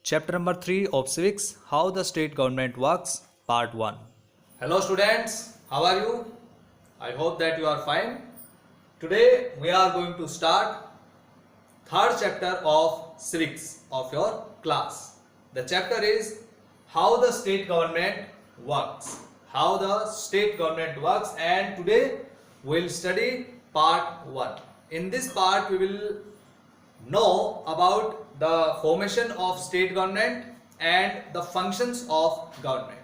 Chapter number 3 of Civics, How the State Government Works, Part 1. Hello students, how are you? I hope that you are fine. Today we are going to start third chapter of civics of your class. The chapter is how the state government works. How the state government works, and today we will study part 1. In this part we will know about the formation of state government and the functions of government.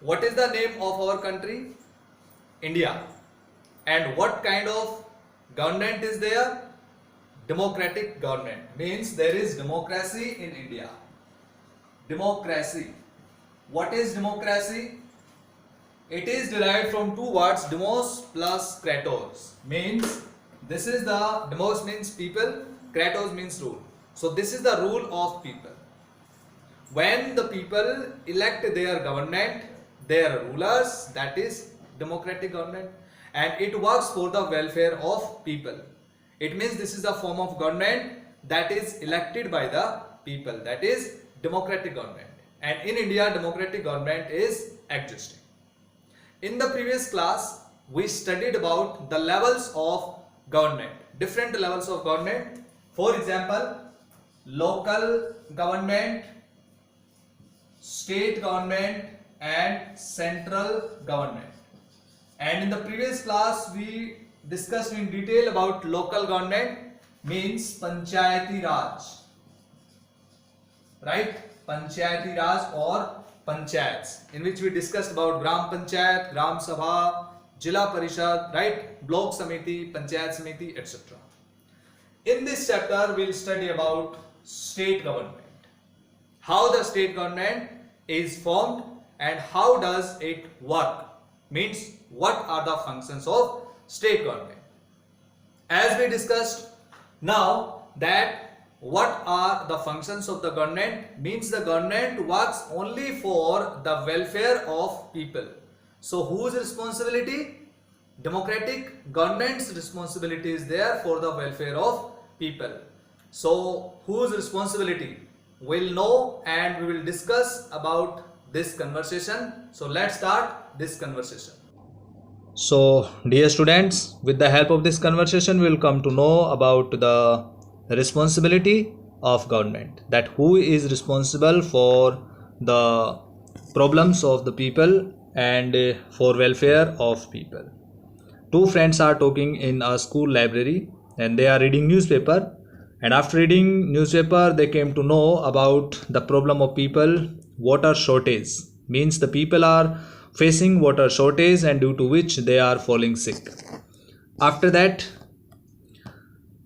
What is the name of our country? India. And what kind of government is there? Democratic government. Means there is democracy in India. Democracy. What is democracy? It is derived from two words, demos plus kratos. Means this is the demos means people, kratos means rule. So this is the rule of people. When the people elect their government, their rulers, that is democratic government, and it works for the welfare of people. It means this is the form of government that is elected by the people, that is democratic government. And in India, democratic government is existing. In the previous class, we studied about the levels of government, different levels of government. For example, local government, state government, and central government. And in the previous class we discussed in detail about local government, means Panchayati Raj, right? Panchayati Raj or Panchayats, in which we discussed about Gram Panchayat, Gram Sabha, Jila Parishad, right? Blok Samiti, Panchayat Samiti, etc. In this chapter we will study about state government, how the state government is formed and how does it work, means what are the functions of state government. As we discussed now that what are the functions of the government, means the government works only for the welfare of people. So whose responsibility? Democratic government's responsibility is there for the welfare of people. So whose responsibility? We'll know and we will discuss about this conversation. So let's start this conversation. So, dear students, with the help of this conversation, we will come to know about the responsibility of government. That who is responsible for the problems of the people and for welfare of people. Two friends are talking in a school library and they are reading newspaper. And after reading newspaper, they came to know about the problem of people, water shortage. Means the people are facing water shortage and due to which they are falling sick. After that,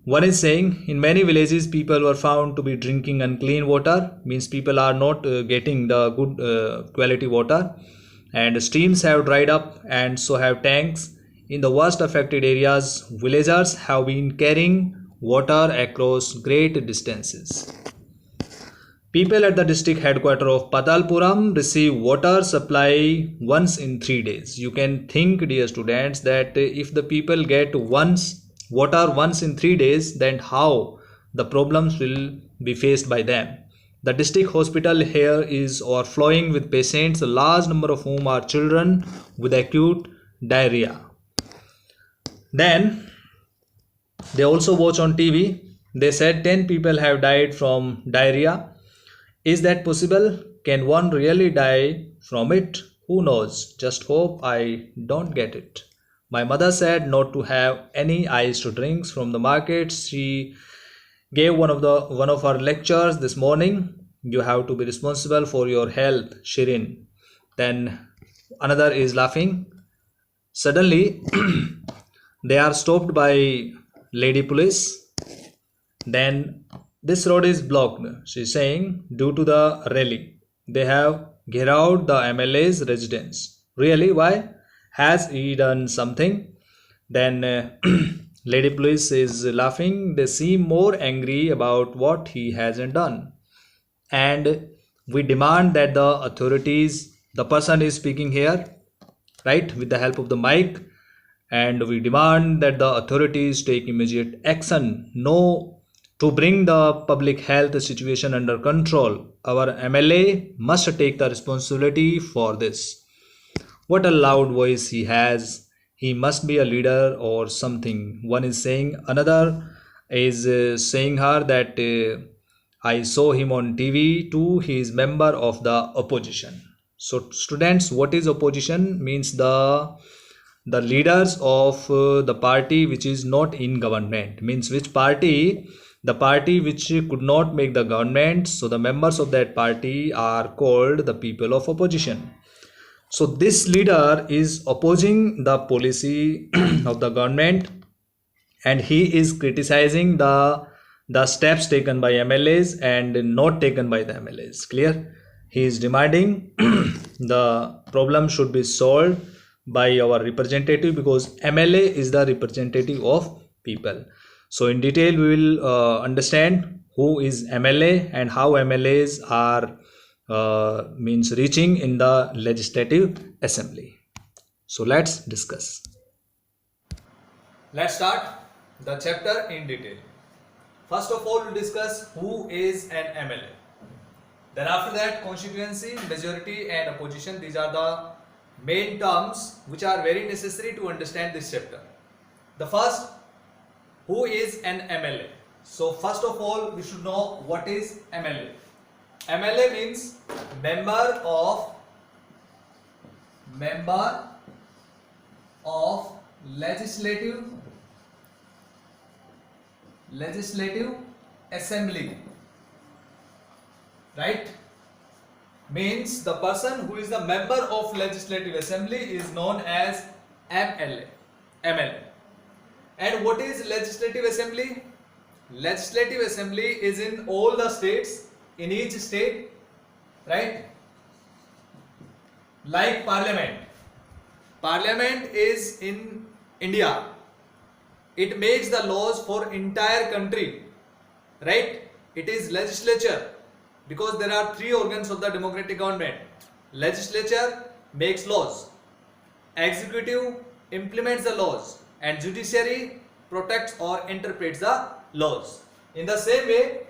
one is saying in many villages people were found to be drinking unclean water. Means people are not getting the good quality water, and streams have dried up and so have tanks. In the worst affected areas, villagers have been carrying water across great distances. People at the district headquarters of Patalpuram receive water supply once in 3 days. You can think, dear students, that if the people get water once in 3 days, then how the problems will be faced by them. The district hospital here is overflowing with patients, a large number of whom are children with acute diarrhea. Then they also watch on TV. They said 10 people have died from diarrhea. Is that possible? Can one really die from it? Who knows? Just hope I don't get it. My mother said not to have any iced drinks from the market. She gave one of her lectures this morning. You have to be responsible for your health, Shirin. Then another is laughing. Suddenly they are stopped by lady police. Then this road is blocked, she's saying, due to the rally. They have geared out the MLA's residence. Really? Why? Has he done something? Then lady police is laughing. They seem more angry about what he hasn't done. And we demand that the authorities, the person is speaking here, right, with the help of the mic, and we demand that the authorities take immediate action. No To bring the public health situation under control, our MLA must take the responsibility for this. What a loud voice he has. He must be a leader or something. One is saying, another is saying her that I saw him on TV too. He is member of the opposition. So, students, what is opposition? Means the leaders of the party which is not in government. Means which party? The party which could not make the government. So the members of that party are called the people of opposition. So this leader is opposing the policy of the government, and he is criticizing the steps taken by MLAs and not taken by the MLAs. Clear? He is demanding the problem should be solved by our representative, because MLA is the representative of people. So in detail we will understand who is MLA and how MLAs are means reaching in the legislative assembly. So let's discuss. Let's start the chapter in detail. First of all, we'll discuss who is an MLA. Then after that, constituency, majority and opposition. These are the main terms which are very necessary to understand this chapter. The first, who is an MLA? So first of all, we should know what is MLA. MLA means member of legislative assembly, right? Means the person who is the member of legislative assembly is known as MLA. And what is legislative assembly? Legislative assembly is in all the states, in each state, right? Like parliament. Parliament is in India. It makes the laws for entire country, right? It is legislature, because there are three organs of the democratic government. Legislature makes laws, executive implements the laws, and judiciary protects or interprets the laws. In the same way,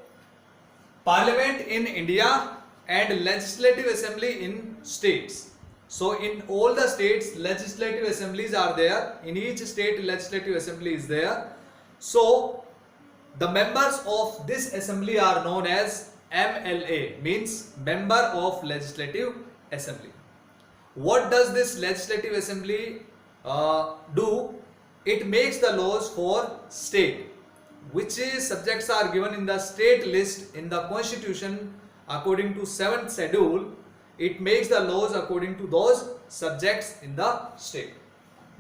parliament in India and legislative assembly in states. So in all the states, legislative assemblies are there. In each state, legislative assembly is there. So the members of this assembly are known as MLA, means member of legislative assembly. What does this legislative assembly do? It makes the laws for state, which subjects are given in the state list in the constitution according to 7th schedule. It makes the laws according to those subjects in the state.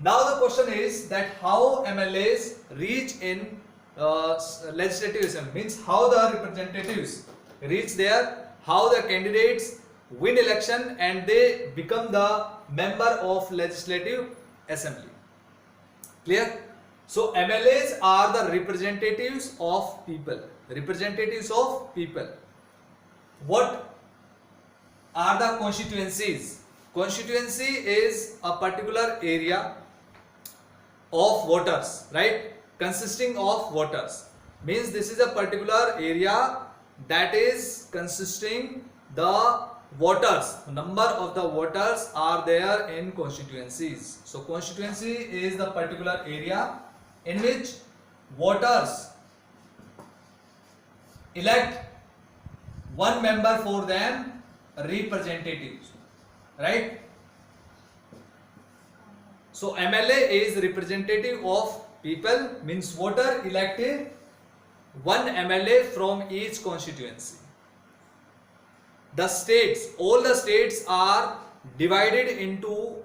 Now the question is that how MLAs reach in legislative assembly, means how the representatives reach there, how the candidates win election and they become the member of legislative assembly. Clear? So MLAs are the representatives of people. Representatives of people. What are the constituencies? Constituency is a particular area of voters, right? Consisting of voters. Means this is a particular area that is consisting the voters. Number of the voters are there in constituencies. So constituency is the particular area in which voters elect one member for them representatives, right? So MLA is representative of people, means voter elected one MLA from each constituency. The states, all the states are divided into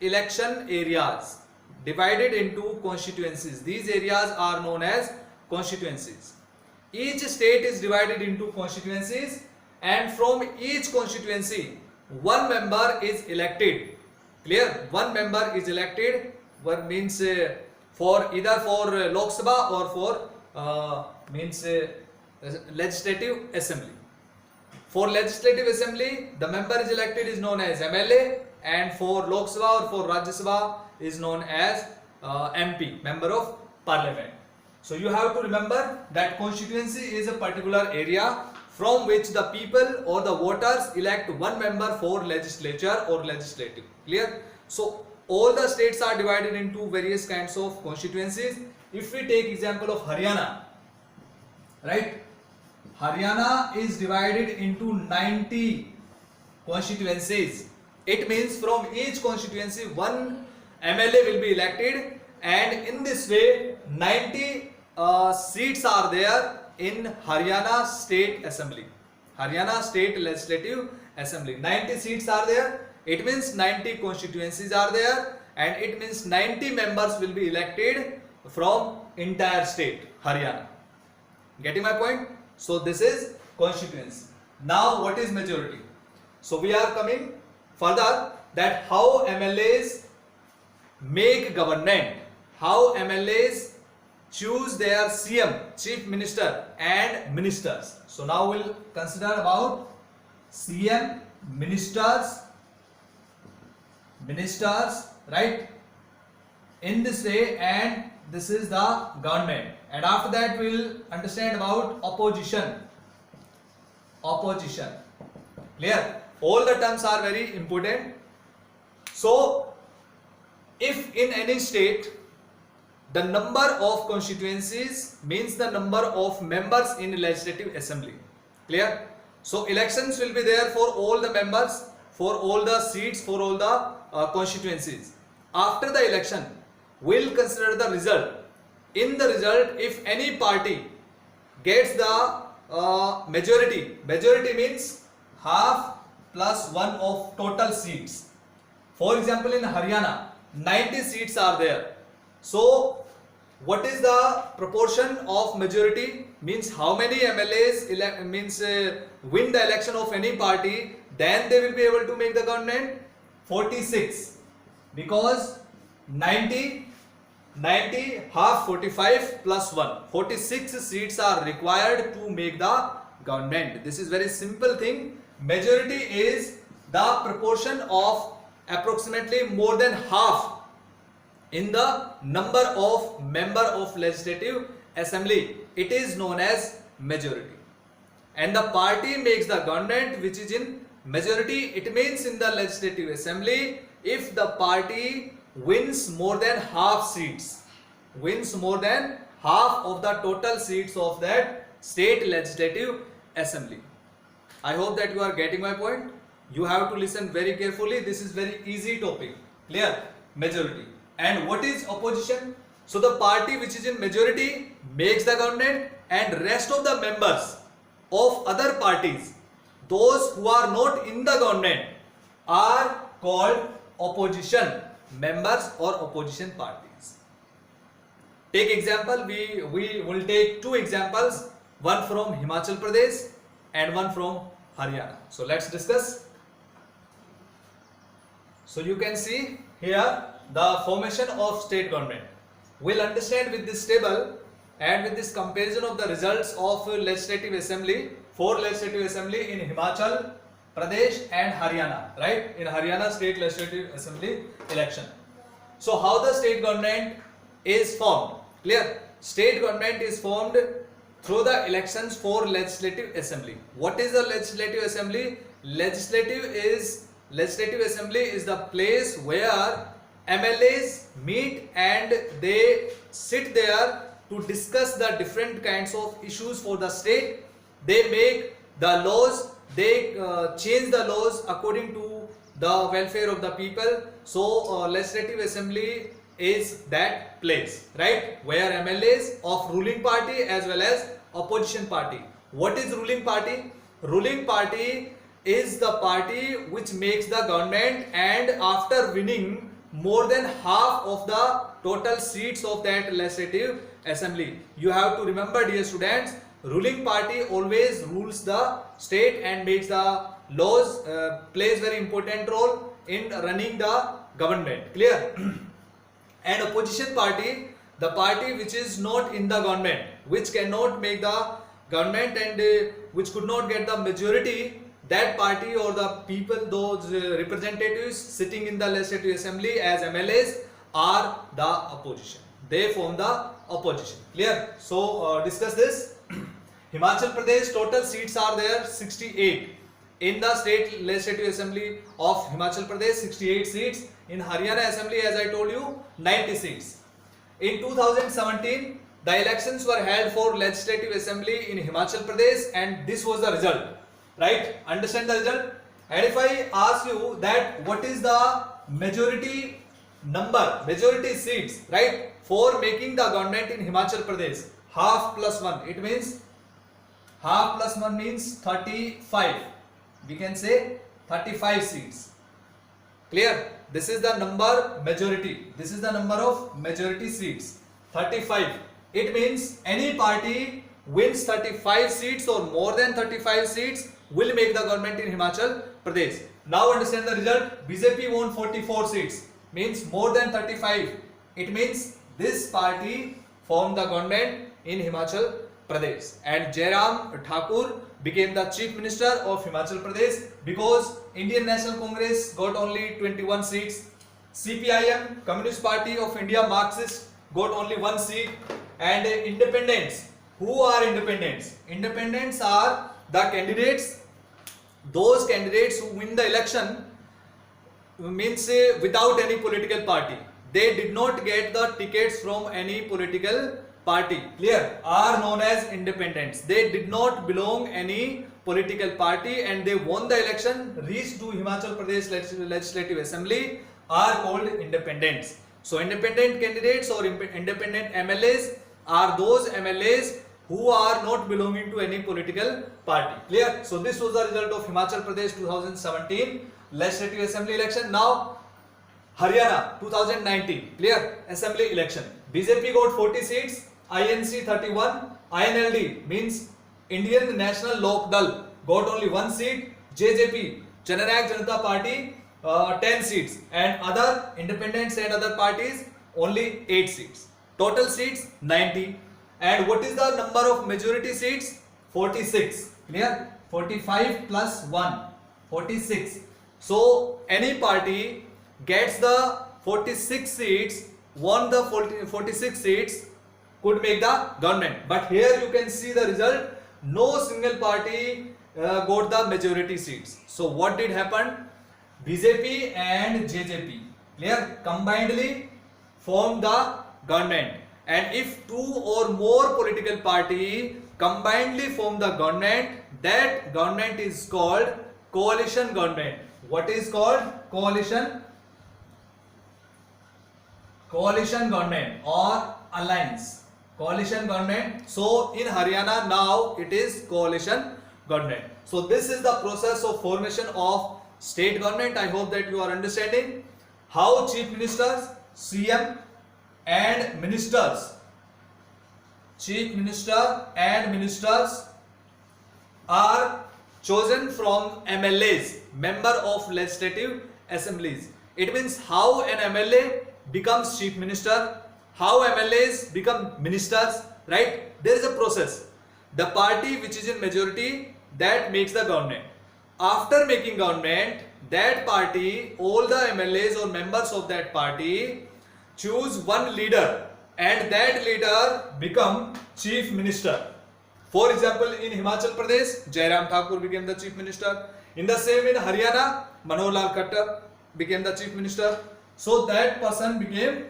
election areas, divided into constituencies. These areas are known as constituencies. Each state is divided into constituencies, and from each constituency one member is elected. Clear? One member is elected, what means for either for Lok Sabha or for legislative assembly. For legislative assembly, the member is elected is known as MLA, and for Lok Sabha or for Rajya Sabha is known as MP, member of parliament. So you have to remember that constituency is a particular area from which the people or the voters elect one member for legislature or legislative. Clear? So all the states are divided into various kinds of constituencies. If we take example of Haryana, right? Haryana is divided into 90 constituencies. It means from each constituency one MLA will be elected, and in this way 90 seats are there in Haryana State Assembly. Haryana State Legislative Assembly. 90 seats are there. It means 90 constituencies are there, and it means 90 members will be elected from entire state Haryana. Getting my point? So this is constituency. Now what is majority? So we are coming further that how MLAs make government, how MLAs choose their CM, Chief Minister, and ministers. So now we'll consider about CM, ministers, right? In this way, and this is the government. And after that we'll understand about opposition. Clear? All the terms are very important. So if in any state the number of constituencies means the number of members in legislative assembly. Clear? So elections will be there for all the members, for all the seats, for all the constituencies. After the election, we'll consider the result. In the result, if any party gets the majority means half plus 1 of total seats. For example, in Haryana, 90 seats are there. So what is the proportion of majority? Means how many MLAs win the election of any party, then they will be able to make the government. 46, because 90 half 45 plus 1, 46 seats are required to make the government. This is very simple thing. Majority is the proportion of approximately more than half in the number of member of legislative assembly. It is known as majority. And the party makes the government which is in majority. It means in the legislative assembly, if the party wins more than half seats, wins more than half of the total seats of that state legislative assembly. I hope that you are getting my point. You have to listen very carefully. This is very easy topic. Clear? Majority. And what is opposition? So the party which is in majority makes the government, and rest of the members of other parties, those who are not in the government, are called opposition members or opposition parties. Take example, we will take two examples, one from Himachal Pradesh and one from Haryana. So let's discuss. So you can see here the formation of state government. We'll understand with this table and with this comparison of the results of legislative assembly, 4 legislative assembly in Himachal Pradesh and Haryana, right? In Haryana state legislative assembly election. So how the state government is formed? Clear? State government is formed through the elections for legislative assembly. What is the legislative assembly? Legislative assembly is the place where MLAs meet and they sit there to discuss the different kinds of issues for the state. They make the laws, they change the laws according to the welfare of the people. So legislative assembly is that place, right, where MLAs of ruling party as well as opposition party. What is ruling party? Ruling party is the party which makes the government, and after winning more than half of the total seats of that legislative assembly. You have to remember, dear students, ruling party always rules the state and makes the laws, plays very important role in running the government. Clear? And opposition party, the party which is not in the government, which cannot make the government and which could not get the majority, that party or the people, those representatives sitting in the legislative assembly as MLAs, are the opposition. they form the opposition. Clear? So discuss this. Himachal Pradesh total seats are there 68 in the state legislative assembly of Himachal Pradesh, 68 seats. In Haryana assembly, as I told you, 90 seats. In 2017 the elections were held for legislative assembly in Himachal Pradesh, and this was the result, right? Understand the result. And if I ask you that what is the majority seats, right, for making the government in Himachal Pradesh, half plus 1, it means half plus 1 means 35. We can say 35 seats. Clear? This is the number majority. This is the number of majority seats. 35. It means any party wins 35 seats or more than 35 seats will make the government in Himachal Pradesh. Now understand the result. BJP won 44 seats. Means more than 35. It means this party formed the government in Himachal Pradesh. And Jairam Thakur became the chief minister of Himachal Pradesh because Indian National Congress got only 21 seats. CPIM, Communist Party of India, Marxist, got only 1 seat. And independents. Who are independents? Independents are the candidates, those candidates who win the election, means without any political party. They did not get the tickets from any political party. Clear? Are known as independents. They did not belong any political party and they won the election, reached to Himachal Pradesh Legislative Assembly, are called independents. So independent candidates or independent MLAs are those MLAs who are not belonging to any political party. Clear? So this was the result of Himachal Pradesh 2017 Legislative Assembly election. Now Haryana 2019 clear assembly election. BJP got 40 seats, INC 31, INLD means Indian National Lok Dal got only 1 seat, JJP Jananak Janata Party 10 seats, and other independents and other parties only 8 seats. Total seats 90. And what is the number of majority seats? 46. Clear? 45 plus 1, 46. So any party gets the 46 seats, won the 46 seats, could make the government. But here you can see the result. No single party got the majority seats. So what did happen? BJP and JJP clear combinedly formed the government. And if 2 or more political party combinedly form the government, that government is called coalition government. What is called? Coalition government or alliance. Coalition government. So in Haryana now it is coalition government. So this is the process of formation of state government. I hope that you are understanding how chief ministers, CM and ministers, chief minister and ministers are chosen from MLAs, member of legislative assemblies. It means how an MLA becomes chief minister, how MLAs become ministers, right? There is a process. The party which is in majority, that makes the government. After making government, that party, all the MLAs or members of that party choose one leader and that leader become chief minister. For example, in Himachal Pradesh, Jairam Thakur became the chief minister. In the same in Haryana, Manohar Lal Khattar became the chief minister. So that person became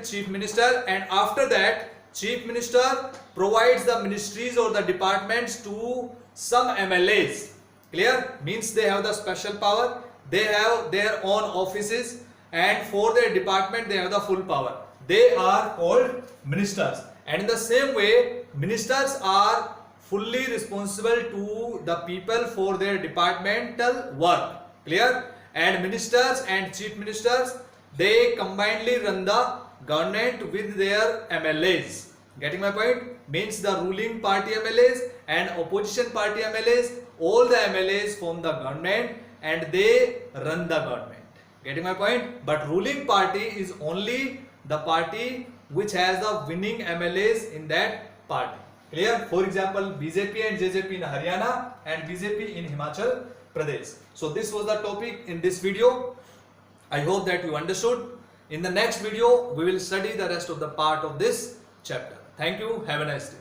chief minister, and after that chief minister provides the ministries or the departments to some MLAs. Clear? Means they have the special power, they have their own offices, and for their department they have the full power. They are called ministers. And in the same way, ministers are fully responsible to the people for their departmental work. Clear? And ministers and chief ministers, they combinedly run the government with their MLAs. Getting my point? Means the ruling party MLAs and opposition party MLAs, all the MLAs form the government and they run the government. Getting my point? But ruling party is only the party which has the winning MLAs in that party. Clear? For example, BJP and JJP in Haryana and BJP in Himachal Pradesh. So this was the topic in this video. I hope that you understood. In the next video, we will study the rest of the part of this chapter. Thank you. Have a nice day.